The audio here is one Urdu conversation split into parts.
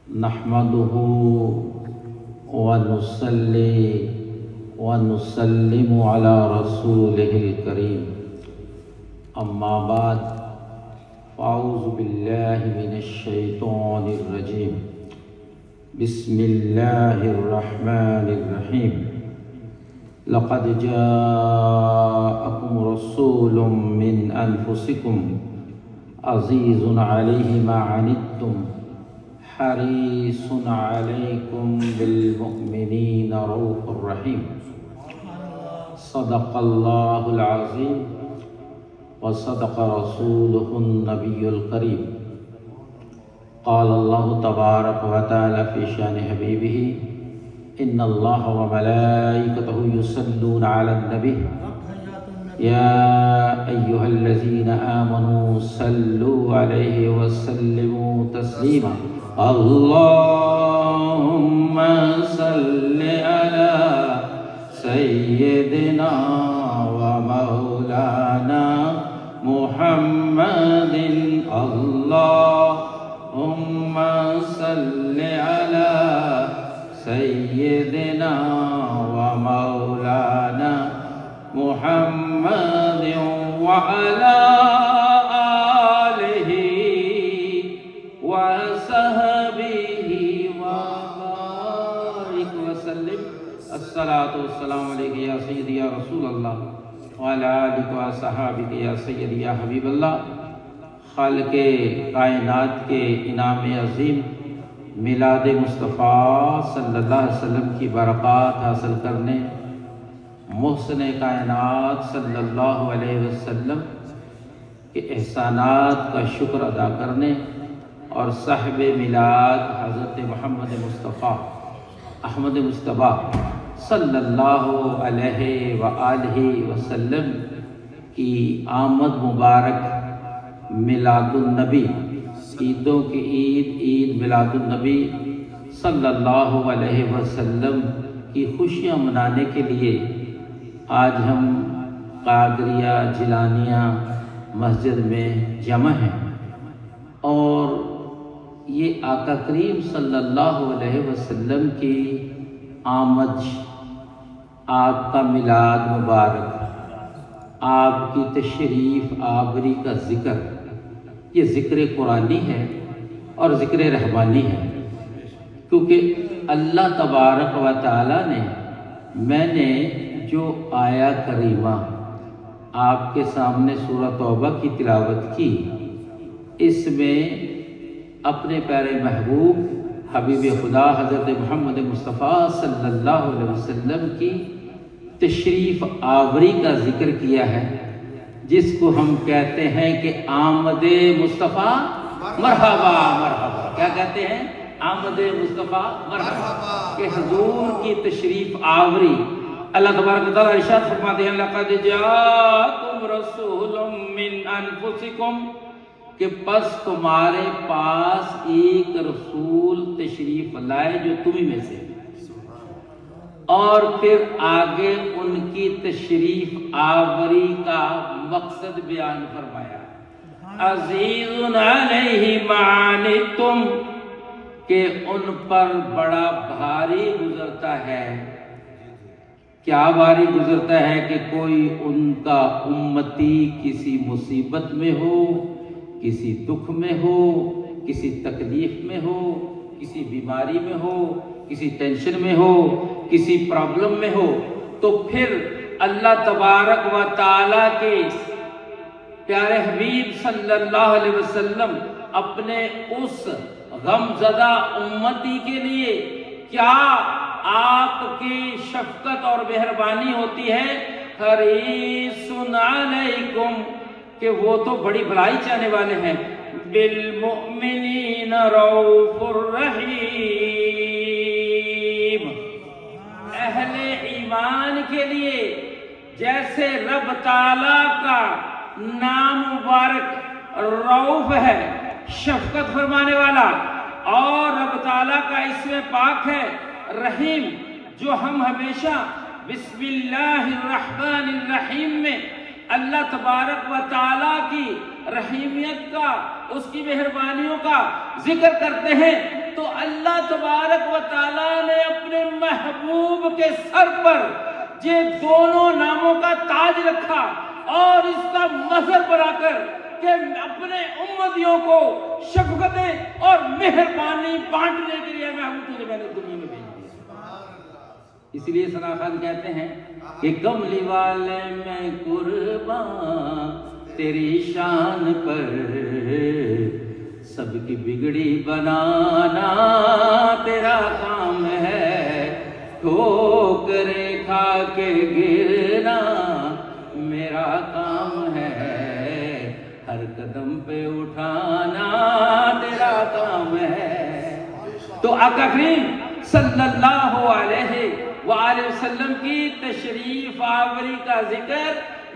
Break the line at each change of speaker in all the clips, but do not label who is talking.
نحمده ونصلي ونسلم على رسوله الكريم اما بعد فاعوذ بالله من الشيطان الرجيم بسم الله الرحمن الرحيم لقد جاءكم رسول من أنفسكم عزيز عليه ما عنتم حريص عليكم بالمؤمنين رؤوف رحيم صدق الله العظيم وصدق رسوله النبي الكريم قال الله تبارك وتعالى في شأن حبيبه إن الله وملائكته يصلون على النبي يا أيها الذين آمنوا صلوا عليه وسلموا تسليما اللهم صل على سيدنا ومولانا محمد اللهم صل على سيدنا ومولانا محمد وعلى آله وصحبه وبارك وسلم الصلاة والسلام عليك يا سيدي يا رسول الله وعلى آلك وصحابك يا سيدي یا حبیب اللہ۔ خالق کائنات کے انعام عظیم میلاد مصطفیٰ صلی اللہ علیہ وسلم کی برکات حاصل کرنے، محسن کائنات صلی اللہ علیہ وسلم کے احسانات کا شکر ادا کرنے اور صاحب میلاد حضرت محمد مصطفیٰ احمد مصطفیٰ صلی اللہ علیہ وآلہ وسلم کی آمد مبارک میلاد النبی، عیدوں کی عید عید میلاد النبی صلی اللہ علیہ وسلم کی خوشیاں منانے کے لیے آج ہم قادریہ جیلانیہ مسجد میں جمع ہیں، اور یہ آقا کریم صلی اللہ علیہ وسلم کی آمد، آپ کا میلاد مبارک، آپ کی تشریف آوری کا ذکر، یہ ذکر قرآنی ہے اور ذکر رحمانی ہے، کیونکہ اللہ تبارک و تعالی نے میں نے جو آیا کریمہ آپ کے سامنے سورہ توبہ کی تلاوت کی، اس میں اپنے پیارے محبوب حبیب خدا حضرت محمد مصطفیٰ صلی اللہ علیہ وسلم کی تشریف آوری کا ذکر کیا ہے، جس کو ہم کہتے ہیں کہ آمد مصطفیٰ مرحبا مرحبا۔ کیا کہتے ہیں؟ آمد مصطفیٰ مرحبا، کہ حضور کی تشریف آوری۔ اللہ تبارک و تعالیٰ ارشاد فرماتے ہیں لقد جاءکم رسول من انفسکم، کہ پس تمہارے پاس ایک رسول تشریف لائے جو تمہیں میں سے، اور پھر آگے ان کی تشریف آوری کا مقصد بیان فرمایا، عزیز علیہ ما عنتم، کہ ان پر بڑا بھاری گزرتا ہے۔ کیا بھاری گزرتا ہے؟ کہ کوئی ان کا امتی کسی مصیبت میں ہو، کسی دکھ میں ہو، کسی تکلیف میں ہو، کسی بیماری میں ہو، کسی ٹینشن میں ہو، کسی پرابلم میں ہو، تو پھر اللہ تبارک و تعالیٰ کے پیارے حبیب صلی اللہ علیہ وسلم اپنے اس غم زدہ امتی کے لیے کیا آپ کی شفقت اور مہربانی ہوتی ہے، حریص علیکم، کہ وہ تو بڑی بھلائی چاہنے والے ہیں، بالمؤمنین رؤوف الرحیم، اہل ایمان کے لیے جیسے رب تعالیٰ کا نام مبارک رؤوف ہے، شفقت فرمانے والا، اور رب تعالیٰ کا اسم پاک ہے رحیم، جو ہم ہمیشہ بسم اللہ الرحمن الرحیم میں اللہ تبارک و تعالیٰ کی رحیمیت کا، اس کی مہربانیوں کا ذکر کرتے ہیں تو اللہ اللہ تبارک و تعالیٰ نے اپنے محبوب کے سر پر یہ دونوں ناموں کا تاج رکھا اور اس کا مظہر بنا کر کہ اپنے امتیوں کو شفقتیں اور مہربانی بانٹنے کے لیے محبوب تجھے میں نے دنیا میں بھیج دیا۔ اس لیے ثنا خان کہتے ہیں کہ کملی والے میں قربان تیری شان پر، سب کی بگڑی بنانا تیرا کام ہے، ٹھوکریں کھا کے گرنا میرا کام ہے، ہر قدم پہ اٹھانا تیرا کام ہے۔ تو آقا کریم صلی اللہ علیہ وآلہ وسلم کی تشریف آوری کا ذکر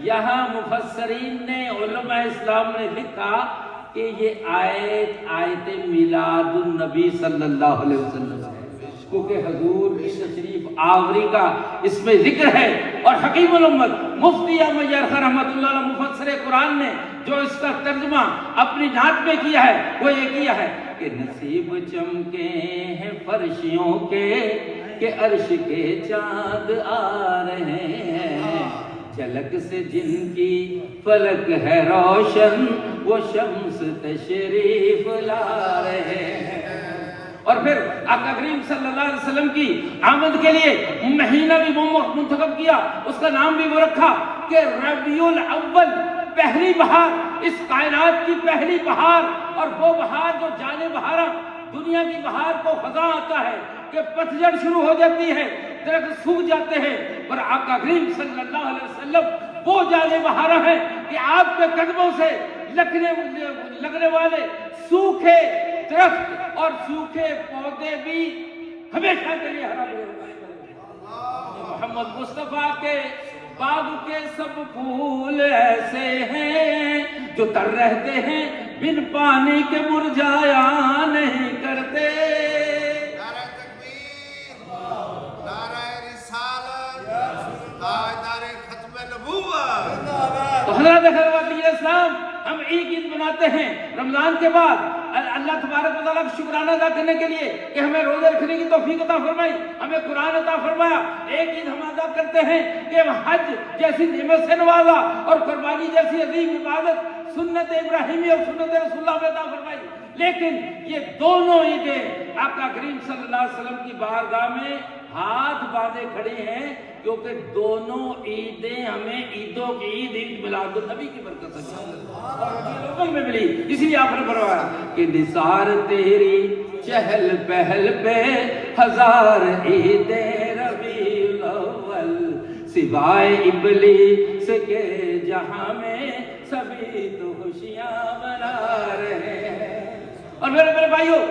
یہاں مفسرین نے، علماء اسلام نے لکھا کہ یہ آیت میلاد النبی صلی اللہ علیہ وسلم ہے، کیونکہ حضور کی تشریف آوری کا اس میں ذکر ہے۔ اور حکیم الامت مفتی احمد یرخ رحمۃ اللہ علیہ مفسر قرآن نے جو اس کا ترجمہ اپنی نعت میں کیا ہے وہ یہ کیا ہے کہ نصیب چمکے ہیں فرشیوں کے کہ عرش کے چاند آ رہے ہیں، جھلک سے جن کی فلک ہے روشن وہ شمس تشریف لا رہے ہیں۔ اور پھر آقا کریم صلی اللہ علیہ وسلم کی آمد کے لیے مہینہ بھی منتخب کیا، اس کا نام بھی وہ رکھا کہ ربیع الاول، پہلی بہار، اس کائنات کی پہلی بہار، اور وہ بہار جو جانے بہارا دنیا کی بہار کو خزاں آتا ہے کہ پتجھڑ شروع ہو جاتی ہے، درخت سوکھ جاتے ہیں، اور آقا کریم صلی اللہ علیہ وسلم وہ جانے بہارا ہے کہ آپ کے قدموں سے لگنے والے سوکھے درخت اور سوکھے پودے بھی ہمیشہ کے لیے ہرا بھرے ہو گئے۔ محمد مصطفیٰ کے باغ کے سب پھول ایسے ہیں جو تر رہتے ہیں بن پانی کے مرجایا نہیں کرتے۔
نعرہ تکبیر، نعرہ رسالت، تاجدار ختم نبوت۔
تو حضرات اخوات اسلام، ہم عید مناتے ہیں رمضان کے بعد اللہ تبارک و تعالیٰ کا شکرانہ ادا کرنے کے لیے کہ ہمیں روزے رکھنے کی توفیق عطا فرمائی، ہمیں قرآن عطا فرمایا۔ ایک عید ہم ادا کرتے ہیں کہ حج جیسی نعمت سے نوازا اور قربانی جیسی عظیم عبادت سنت ابراہیمی اور سنت رسول اللہ میں عطا فرمائی۔ لیکن یہ دونوں عیدیں آقا کریم صلی اللہ علیہ وسلم کی بارگاہ میں ہاتھ باندھے کھڑی ہیں، کیونکہ دونوں عیدیں ہمیں عیدوں کی عید میلاد النبی کی برکت سے اور ربیع الاول میں ملی۔ اسی لیے آپ نے فرمایا کہ نثار تیری چہل پہل پہ ہزار عیدیں ربیع الاول، سوائے ابلیس کے جہاں میں سبھی تو خوشیاں منا رہے ہیں۔ اور میرے بھائیوں،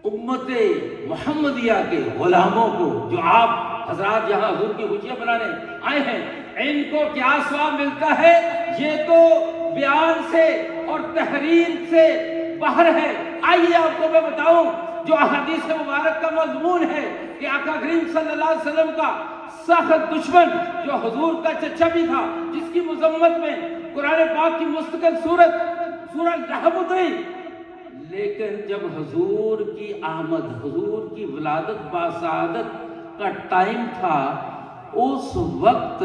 امت محمدیہ کے غلاموں کو جو آپ حضرات یہاں حضور کی خوشیاں منانے آئے ہیں، ان کو کیا ثواب ملتا ہے یہ تو بیان سے اور تحریر سے باہر ہے۔ آئیے آپ کو میں بتاؤں جو احادیث مبارک کا مضمون ہے کہ آقا کریم صلی اللہ علیہ وسلم کا سخت دشمن جو حضور کا چچا بھی تھا، جس کی مذمت میں قرآن پاک کی مستقل سورہ لہب اتری، لیکن جب حضور کی آمد، حضور کی ولادت باسعادت کا ٹائم تھا، اس وقت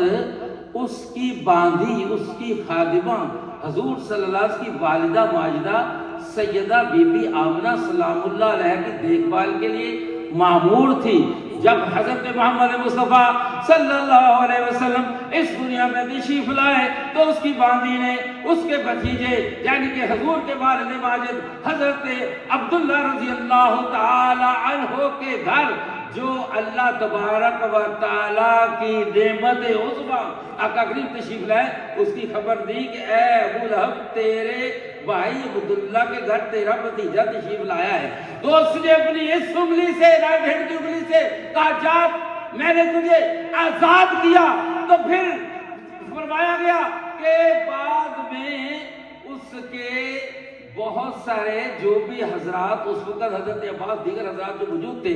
اس کی باندھی، اس کی خادمہ حضور صلی اللہ علیہ وسلم کی والدہ ماجدہ سیدہ بی بی آمنہ سلام اللہ علیہ کی دیکھ بھال کے لیے مامور تھی۔ جب حضرت محمد مصطفیٰ صلی اللہ علیہ وسلم اس دنیا میں تشریف لائے تو اس کی باندھی نے اس کے بھتیجے یعنی کہ حضور کے والد ماجد حضرت عبداللہ رضی اللہ تعالی عنہ کے گھر، جو اللہ تبارک و تعالیٰ کی نعمت عظمیٰ آقا کریم تشریف لائے، اس کی خبر دی کہ اے ابو لہب، تیرے بھائی عبداللہ کے گھر تیرا بھتیجا تشریف لایا ہے۔ تو اس نے اپنی اس انگلی سے، رائٹ ہینڈ کی انگلی سے کہا، جا میں نے تجھے آزاد کیا۔ تو پھر فرمایا گیا کہ بعد میں اس کے بہت سارے جو بھی حضرات اس وقت حضرت عباس دیگر حضرات جو موجود تھے،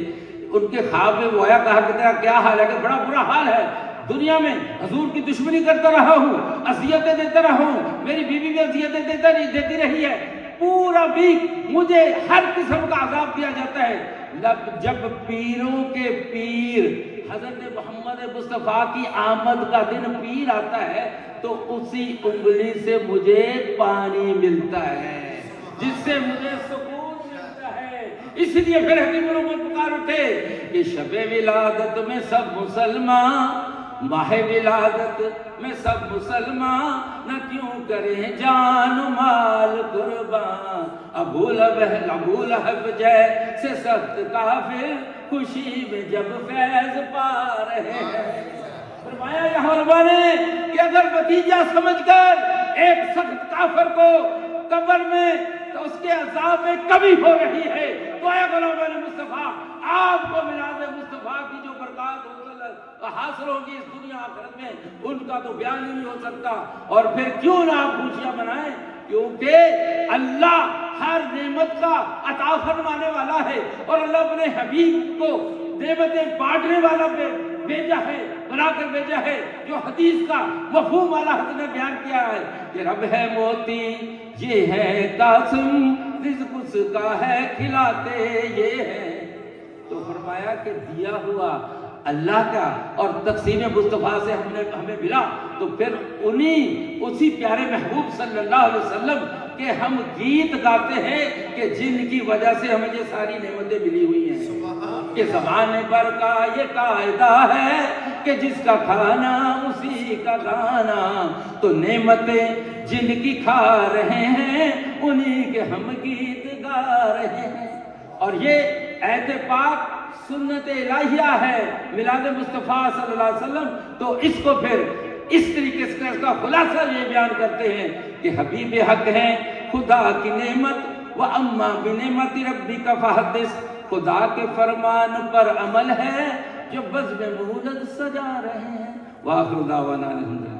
ان کے خواب میں وہ آیا، کہا کہ تیرا کیا حال ہے؟ کہ بڑا برا حال ہے، دنیا میں حضور کی دشمنی کرتا رہا ہوں، اذیتیں دیتا رہا ہوں، میری بیوی بھی اذیتیں دیتی رہی ہے، پورے پورا ویک مجھے ہر قسم کا عذاب دیا جاتا ہے. جب پیروں کے پیر حضرت محمد مصطفیٰ کی آمد کا دن پیر آتا ہے تو اسی انگلی سے مجھے پانی ملتا ہے جس سے مجھے سکون ملتا ہے. اس لیے پھر حکیم الامت پکار اٹھے کہ شب ولادت میں سب مسلمان، ماہ ولادت میں سب مسلمان، نہ کیوں کریں جان و مال قربان. ابو لہب جیسے سخت کافر خوشی میں جب فیض پا رہے ہیں. فرمایا یہاں علماء نے کہ اگر بھتیجا سمجھ کر ایک سخت کافر کو قبر میں تو اس کے عذاب میں کمی ہو رہی ہے تو اے غلام مصطفیٰ آپ کو میلاد مصطفیٰ کی جو برکات حاصل ہوگی اس دنیا آخرت میں ان کا تو بیان ہی نہیں ہو سکتا. اور پھر کیوں نہ آپ خوشیاں منائیں، کیونکہ اللہ ہر نعمت کا عطا فرمانے والا ہے اور اللہ اپنے حبیب کو نعمتیں بانٹنے والا پہ بھیجا ہے، بنا کر بھیجا ہے. جو حدیث کا مفہوم والا حضرت نے بیان کیا ہے کہ رب ہے موتی یہ ہے قاسم، رزق اس کا ہے کھلاتے یہ ہے. تو فرمایا کہ دیا ہوا اللہ کا اور تقسیم مصطفیٰ سے ہمیں ملا تو پھر اسی پیارے محبوب صلی اللہ علیہ وسلم کے ہم گیت گاتے ہیں کہ جن کی وجہ سے ہمیں یہ ساری نعمتیں ملی ہوئی ہیں. کہ زمانے پر کا یہ قاعدہ ہے کہ جس کا کھانا اسی کا گانا، تو نعمتیں جن کی کھا رہے ہیں انہی کے ہم گیت گا رہے ہیں. اور یہ ایت پاک سنت الہیہ ہے میلاد مصطفیٰ صلی اللہ علیہ وسلم. تو اس کو پھر اس طریقے سے اس کا خلاصہ یہ بیان کرتے ہیں کہ حبیب حق ہیں خدا کی نعمت، وَأَمَّا بِنِعْمَةِ رَبِّكَ فَحَدِّثْ، خدا کے فرمان پر عمل ہے جو بزم مولد سجا رہے ہیں. وآخر دعوانا الحمدللہ.